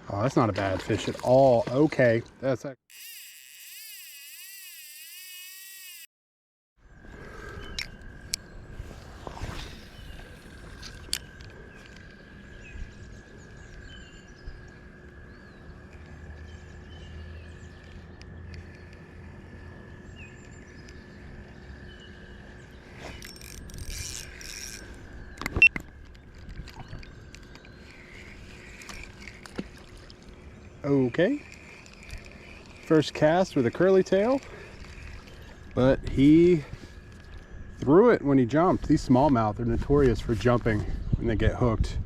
Oh, that's not a bad fish at all. Okay, that's a okay. First cast with a curly tail, but he threw it when he jumped. These smallmouth are notorious for jumping when they get hooked.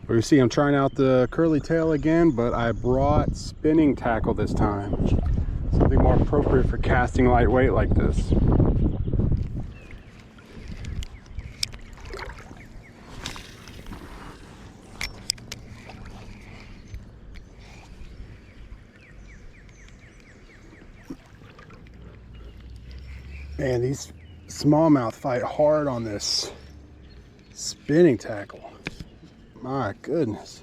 We see I'm trying out the curly tail again, but I brought spinning tackle this time. Something more appropriate for casting lightweight like this. Man, these smallmouth fight hard on this spinning tackle. My goodness.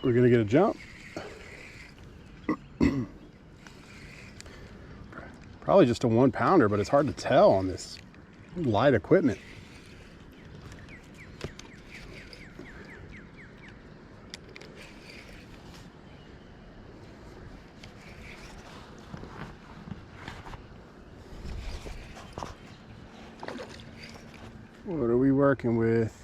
We're gonna get a jump. Probably just a 1-pounder, but it's hard to tell on this light equipment. What are we working with?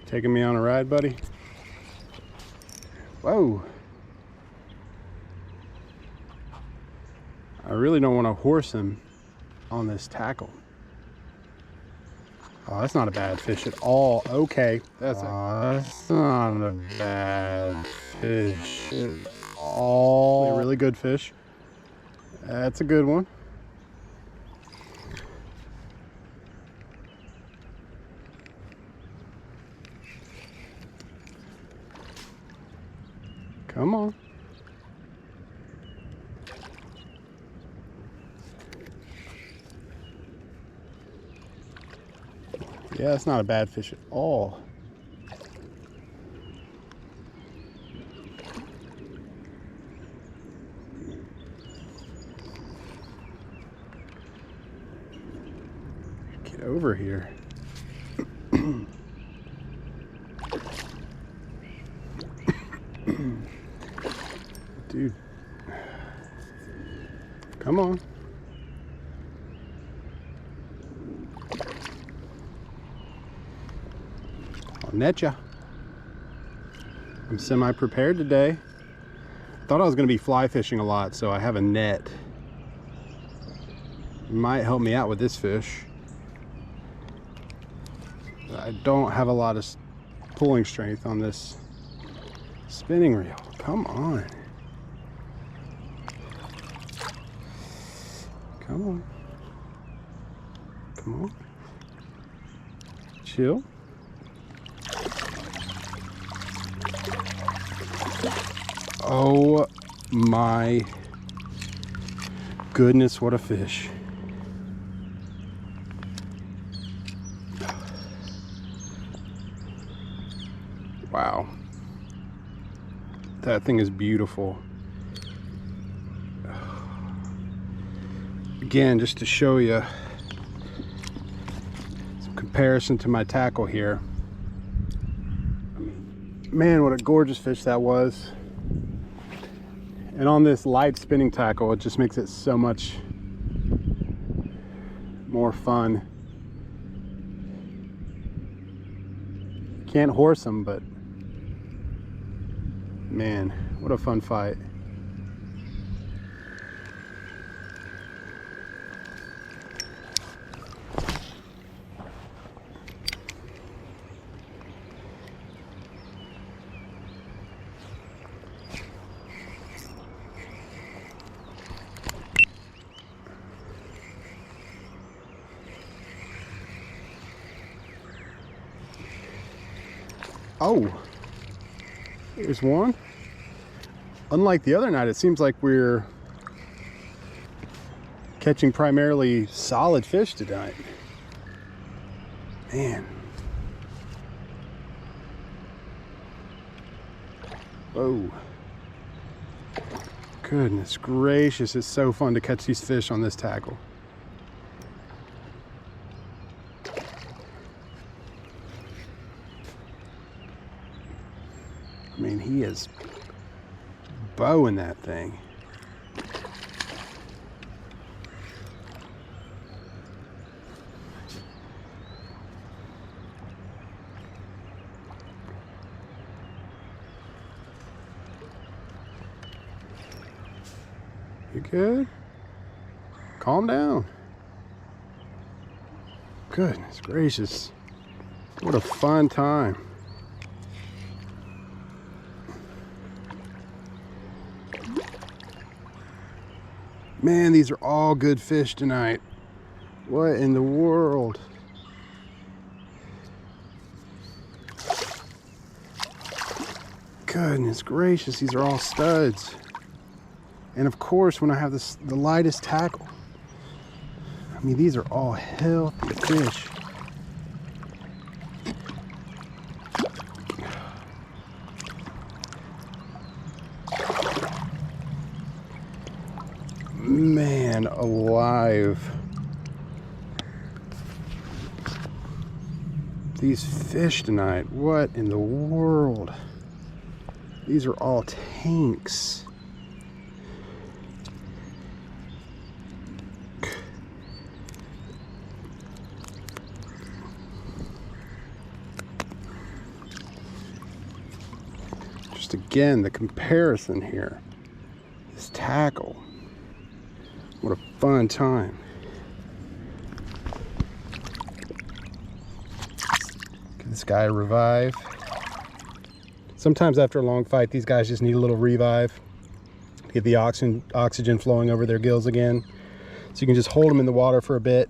Taking me on a ride, buddy? Whoa. I really don't want to horse him on this tackle. Oh, that's not a bad fish at all. Okay, that's not a bad fish at all. A really good fish. That's a good one. Come on. Yeah, that's not a bad fish at all. Get over here. Dude. Come on. I'll net ya. I'm semi-prepared today. Thought I was going to be fly fishing a lot, so I have a net. It might help me out with this fish. I don't have a lot of pulling strength on this spinning reel. Come on. Come on. Come on. Chill. Oh my goodness, what a fish. Wow. That thing is beautiful. Again, just to show you some comparison to my tackle here. I mean, man, what a gorgeous fish that was. And on this light spinning tackle, it just makes it so much more fun. Can't horse them, but man, what a fun fight. Oh, here's one. Unlike the other night, it seems like we're Catching primarily solid fish tonight. Man. Whoa. Goodness gracious, it's so fun to catch these fish on this tackle. I mean, he is bowing that thing. You good? Calm down. Goodness gracious. What a fun time. Man, these are all good fish tonight. What in the world? Goodness gracious, these are all studs. And of course, when I have the lightest tackle, I mean, these are all healthy fish. Man alive. These fish tonight, what in the world? These are all tanks. Just again, the comparison here. This tackle. What a fun time. Give this guy a revive. Sometimes after a long fight, these guys just need a little revive to get the oxygen flowing over their gills again. So you can just hold them in the water for a bit,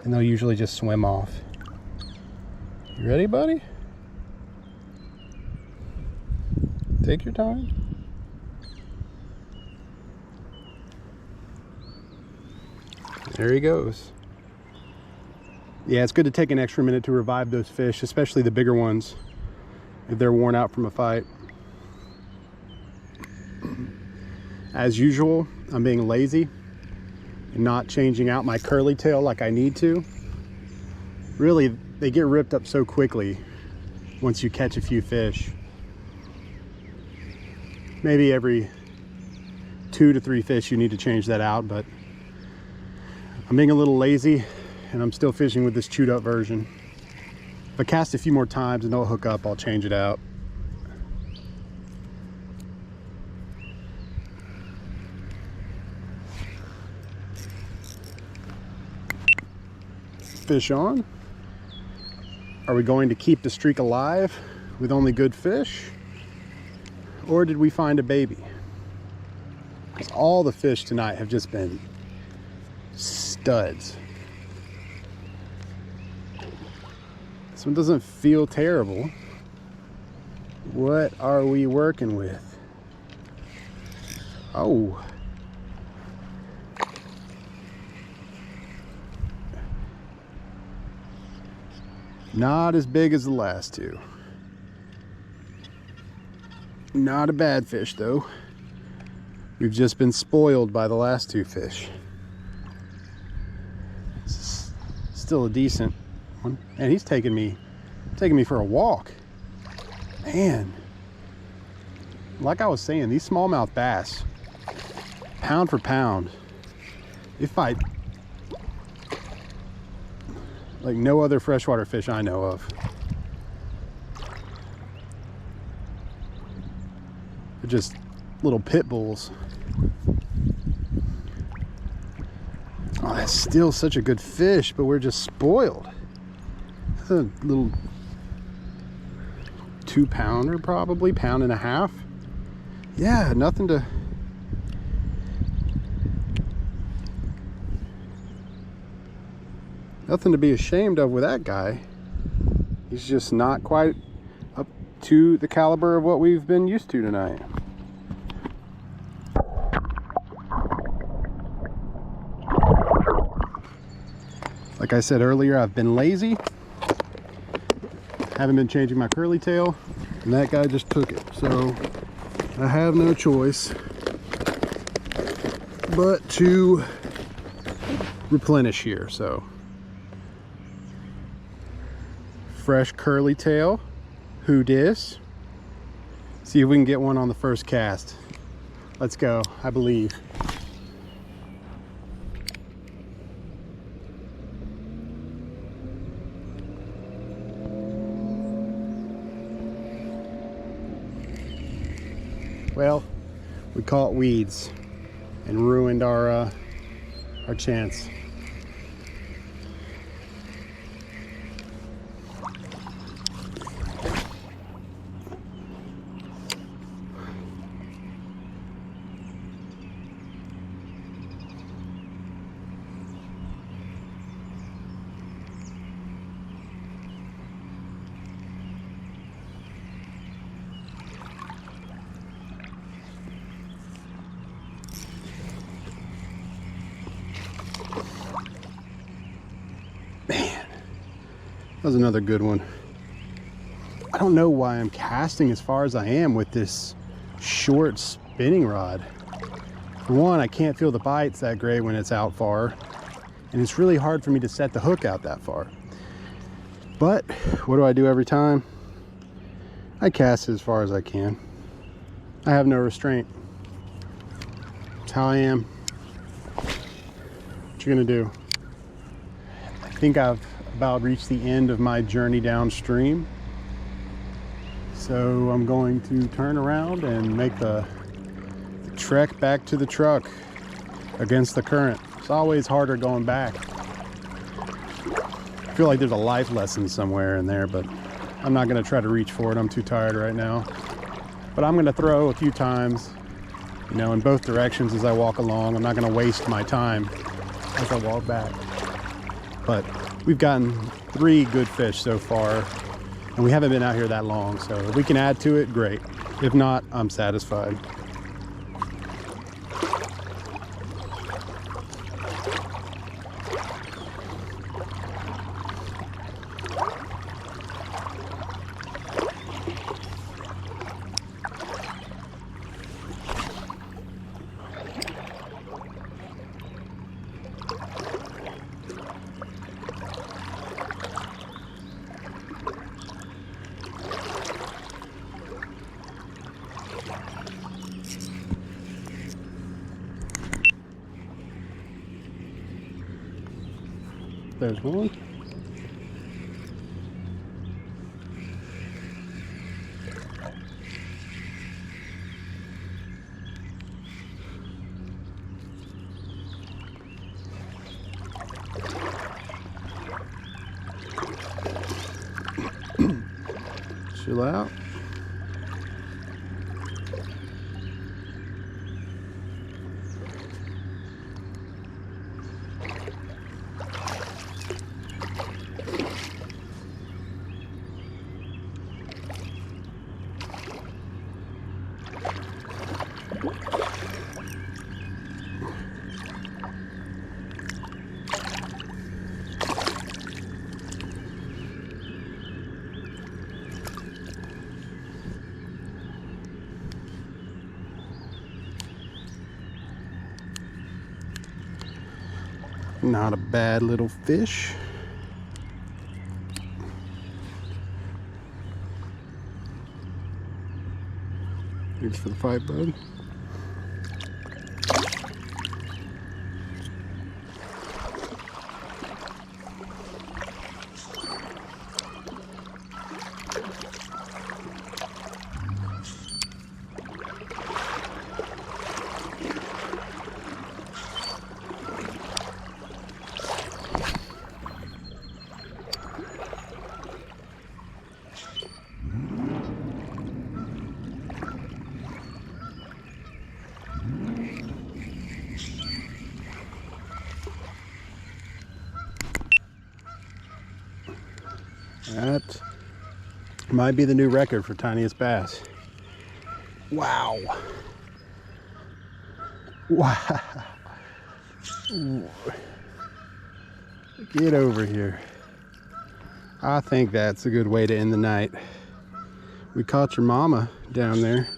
and they'll usually just swim off. You ready, buddy? Take your time. There he goes. Yeah, it's good to take an extra minute to revive those fish, especially the bigger ones, if they're worn out from a fight. As usual, I'm being lazy and not changing out my curly tail like I need to. Really, they get ripped up so quickly once you catch a few fish. Maybe every 2 to 3 fish you need to change that out, but I'm being a little lazy and I'm still fishing with this chewed up version. If I cast a few more times and don't hook up, I'll change it out. Fish on. Are we going to keep the streak alive with only good fish? Or did we find a baby? Because all the fish tonight have just been studs. This one doesn't feel terrible. What are we working with? Oh. Not as big as the last two. Not a bad fish though. We've just been spoiled by the last two fish. This is still a decent one. And he's taking me for a walk. Man. Like I was saying, these smallmouth bass, pound for pound, they fight like no other freshwater fish I know of. They're just little pit bulls. Oh, that's still such a good fish, but we're just spoiled. That's a little 2-pounder, probably, 1.5 pounds. Yeah, nothing to be ashamed of with that guy. He's just not quite up to the caliber of what we've been used to tonight. Like I said earlier, I've been lazy. Haven't been changing my curly tail, and that guy just took it. So I have no choice but to replenish here. So fresh curly tail, who dis? See if we can get one on the first cast. Let's go, I believe. Well, we caught weeds and ruined our chance. Man, that was another good one. I don't know why I'm casting as far as I am with this short spinning rod. For one, I can't feel the bites that great when it's out far, and it's really hard for me to set the hook out that far. But what do I do every time? I cast it as far as I can. I have no restraint. That's how I am. What you gonna do? I think I've about reached the end of my journey downstream. So I'm going to turn around and make the trek back to the truck against the current. It's always harder going back. I feel like there's a life lesson somewhere in there, but I'm not gonna try to reach for it. I'm too tired right now. But I'm gonna throw a few times, you know, in both directions as I walk along. I'm not gonna waste my time as I walk back. But we've gotten 3 good fish so far, and we haven't been out here that long, so if we can add to it, great. If not, I'm satisfied. There's one. Chill out. Not a bad little fish. Thanks for the fight, bud. That might be the new record for tiniest bass. Wow. Wow. Get over here. I think that's a good way to end the night. We caught your mama down there.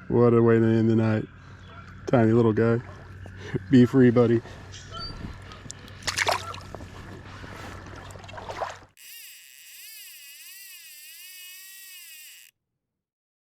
What a way to end the night. Tiny little guy. Be free, buddy.